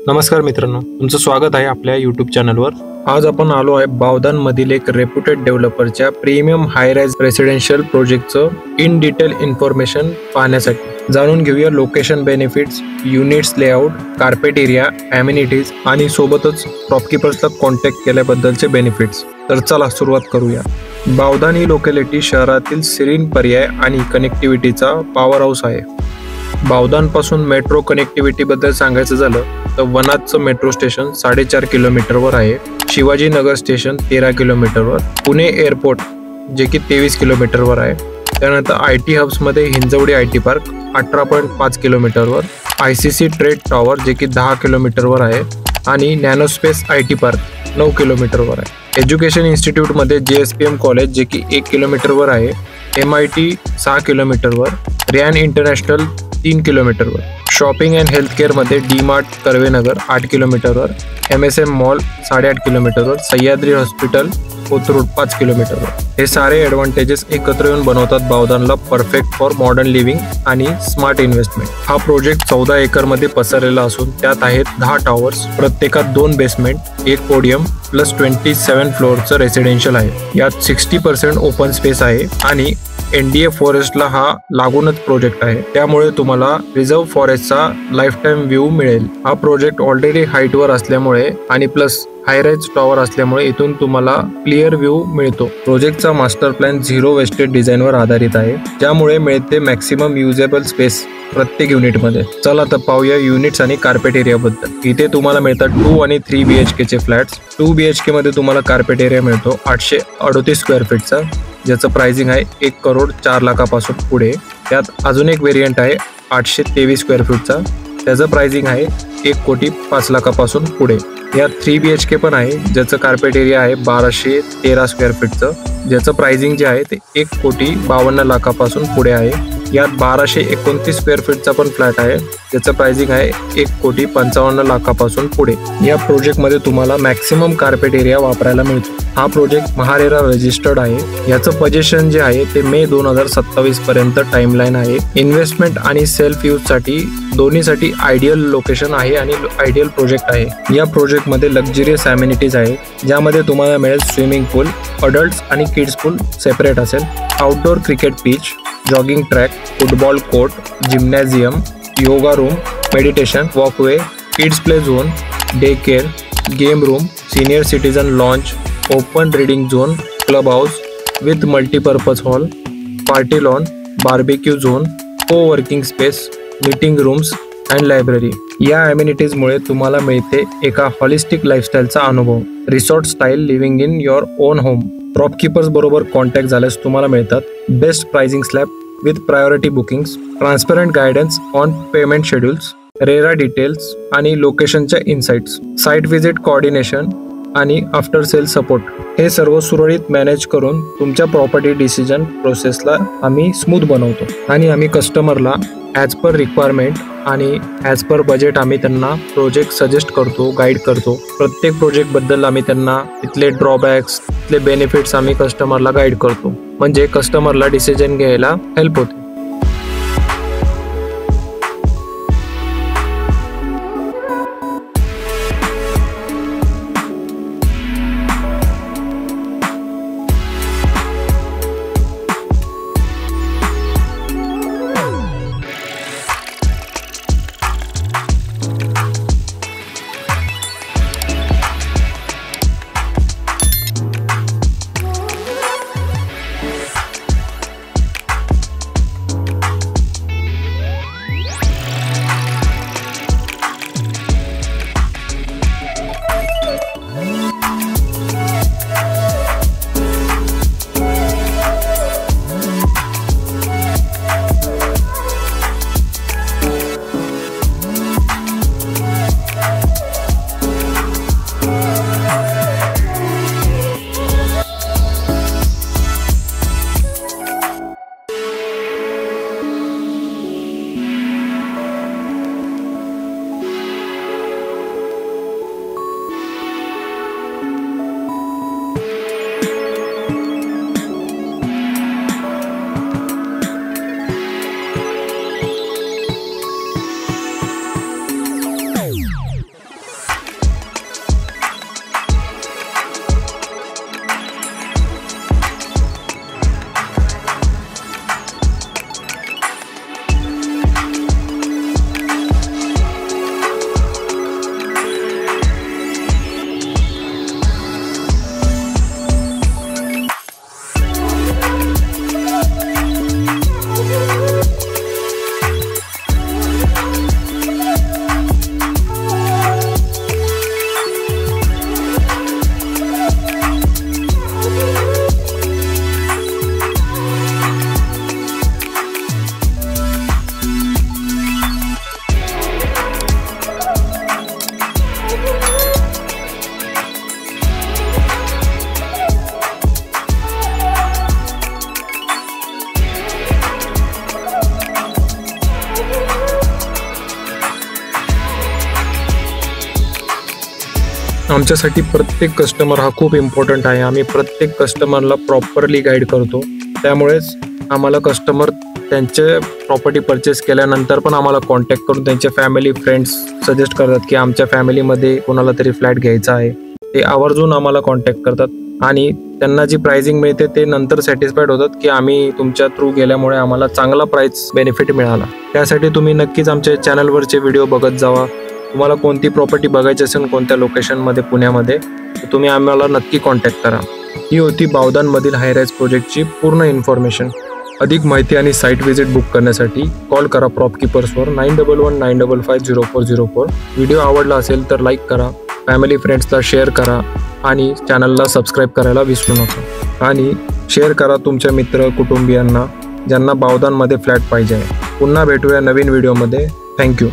नमस्कार मित्रांनो, तुमचं स्वागत आहे आपल्या यूट्यूब चॅनलवर। आज आपण आलो आहे बावधानमधील एक रेप्युटेड डेव्हलपरच्या प्रीमियम हाय राईज रेसिडेन्शियल प्रोजेक्टचं इन डिटेल इन्फॉर्मेशन पाहण्यासाठी। जाणून घेऊया location benefits, units layout, carpet area, amenities आणि सोबतच शॉपकीपर्सला कॉन्टॅक्ट केल्याबद्दलचे बेनिफिट्स। तर चला सुरुवात करूया। बावधान ही लोकॅलिटी शहरातील सिरीन पर्याय आणि कनेक्टिव्हिटीचा पॉवर हाऊस आहे। बावधानपासून मेट्रो कनेक्टिव्हिटी बद्दल सांगायचं झालं तर वनाजचं मेट्रो स्टेशन 4.5 किलोमीटरवर आहे, शिवाजीनगर स्टेशन 13 किलोमीटरवर, पुणे एअरपोर्ट जे की 23 किलोमीटरवर आहे, त्यानंतर IT हब्समध्ये हिंजवडी IT पार्क 18.5 किलोमीटरवर, ICC ट्रेड टॉवर जे की 10 किलोमीटरवर आहे आणि नॅनोस्पेस IT पार्क 9 किलोमीटरवर आहे। एज्युकेशन इन्स्टिट्यूटमध्ये JSPM कॉलेज जे की 1 किलोमीटरवर आहे, MIT 6 किलोमीटरवर, रियान इंटरनॅशनल 3 किलोमीटरवर, शॉपिंग अँड हेल्थ केअरमध्ये DMart कर्वेनगर 8 किलोमीटरवर, MSM मॉल 8.5 किलोमीटरवर, सह्याद्री हॉस्पिटल कोथरूड 5 किलोमीटरवर। हे सारे ॲडव्हान्टेजेस एकत्र येऊन बनवतात बावधानला परफेक्ट फॉर मॉडर्न लिव्हिंग आणि स्मार्ट इन्व्हेस्टमेंट। हा प्रोजेक्ट 14 एकरमध्ये पसरलेला असून त्यात आहेत 10 टॉवर्स, प्रत्येकात 2 बेसमेंट, 1 पोडियम प्लस 27 फ्लोअरचं रेसिडेन्शियल आहे। यात 60% ओपन स्पेस आहे आणि NDA फॉरेस्टला हा लागूनच प्रोजेक्ट आहे, त्यामुळे तुम्हाला रिझर्व्ह फॉरेस्टचा लाईफ टाईम व्ह्यू मिळेल। हा प्रोजेक्ट ऑलरेडी हाईटवर असल्यामुळे आणि प्लस हाय राईज टॉवर असल्यामुळे इथून तुम्हाला क्लिअर व्ह्यू मिळतो। प्रोजेक्टचा मास्टर प्लॅन झिरो वेस्टेज डिझाईनवर आधारित आहे, ज्यामुळे मिळते मॅक्सिमम युजेबल स्पेस प्रत्येक युनिटमध्ये। चला तर पाहूया युनिट्स आणि कार्पेट एरिया बद्दल। इथे तुम्हाला मिळतात 2 आणि 3 BHK चे फ्लॅट्स। 2 BHK मध्ये तुम्हाला कार्पेट एरिया मिळतो 838 स्क्वेअर फीटचा, ज्याचं प्राइसिंग आहे 1,04,00,000पासून पुढे। त्यात अजून एक व्हेरियंट आहे 823 स्क्वेअर फीटचा, त्याचं प्राइसिंग आहे 1,05,00,000पासून पुढे। यात 3 BHK पण आहे, ज्याचं कार्पेट एरिया आहे 1,213 स्क्वेअर फीटचं, ज्याचं प्राइसिंग जे आहे ते 1,52,00,000पासून पुढे आहे। यात 1,229 स्क्वेअर फीटचा पण फ्लॅट आहे, ज्याचं प्राइसिंग आहे 1,55,00,000पासून पुढे। या प्रोजेक्टमध्ये तुम्हाला मॅक्सिमम कार्पेट एरिया वापरायला मिळतो। हा प्रोजेक्ट महारेरा रजिस्टर्ड आहे। याचं पोझिशन जे आहे ते मे 2027 पर्यंत टाइमलाईन आहे। इन्व्हेस्टमेंट आणि सेल्फ यूजसाठी दोन्हीसाठी आयडियल लोकेशन आहे आणि आयडियल प्रोजेक्ट आहे। या प्रोजेक्टमध्ये लक्झरियस अम्युनिटीज आहे, ज्यामध्ये तुम्हाला मिळेल स्विमिंग पूल, अडल्ट्स आणि किड्स पूल सेपरेट असेल, outdoor cricket pitch, jogging track, football court, gymnasium, yoga room, meditation walkway, kids play zone, day care, game room, senior citizen launch, open reading zone, club house with multipurpose hall, party lawn, barbecue zone, co-working space, meeting rooms and library. या ॲम्युनिटीजमुळे तुम्हाला मिळते एका holistic लाईफस्टाईलचा अनुभव, resort style living in your own home. Shopkeepers बरोबर contact झाल्यास तुम्हाला मिळतात best pricing slab with priority bookings, transparent guidance on payment schedules, RERA details आणि लोकेशनच्या इनसाइट्स, साईट व्हिजिट कोऑर्डिनेशन आणि आफ्टर सेल सपोर्ट। हे सर्व सुरळीत मॅनेज करून तुमच्या प्रॉपर्टी डिसिजन प्रोसेसला आम्ही स्मूथ बनवतो आणि आम्ही कस्टमरला ॲज पर रिक्वायरमेंट आणि ॲज पर बजेट आम्ही त्यांना प्रोजेक्ट सजेस्ट करतो, गाईड करतो। प्रत्येक प्रोजेक्टबद्दल आम्ही त्यांना तिथले ड्रॉबॅक्स, तिथले बेनिफिट्स आम्ही कस्टमरला गाईड करतो, म्हणजे कस्टमरला डिसिजन घ्यायला हेल्प होते। आमच्यासाठी प्रत्येक कस्टमर हा खूप इम्पॉर्टंट आहे. आम्ही प्रत्येक कस्टमरला प्रॉपरली गाईड करतो. त्यामुळेच आम्हाला कस्टमर त्यांचे प्रॉपर्टी परचेस केल्यानंतर पण आम्हाला कॉन्टॅक्ट करून त्यांचे फॅमिली फ्रेंड्स सजेस्ट करतात की आमच्या फॅमिलीमध्ये कोणाला तरी फ्लॅट घ्यायचा आहे. ते आवर्जून आम्हाला कॉन्टॅक्ट करतात आणि त्यांना जी प्राइसिंग मिळते ते नंतर सॅटिस्फाईड होतात की आम्ही तुमच्या थ्रू गेल्यामुळे आम्हाला चांगला प्राइस बेनिफिट मिळाला. त्यासाठी तुम्ही नक्कीच आमच्या चॅनलवरचे व्हिडिओ बघत जावा. तुम्हाला कोणती प्रॉपर्टी बघायची असेल कोणत्या लोकेशनमध्ये पुण्यामध्ये तर तुम्ही आम्हाला नक्की कॉन्टॅक्ट करा. ही होती बावदानमधील हायराईज प्रोजेक्टची पूर्ण इन्फॉर्मेशन. अधिक माहिती आणि साईट व्हिजिट बुक करण्यासाठी कॉल करा प्रॉपकीपर्सवर 9119550404. व्हिडिओ आवडला असेल तर लाईक करा, फॅमिली फ्रेंड्सला शेअर करा आणि चॅनलला सबस्क्राईब करायला विसरू नका. आणि शेअर करा तुमच्या मित्र कुटुंबियांना ज्यांना बावदानमध्ये फ्लॅट पाहिजे आहे. पुन्हा भेटूया नवीन व्हिडिओमध्ये. थँक्यू.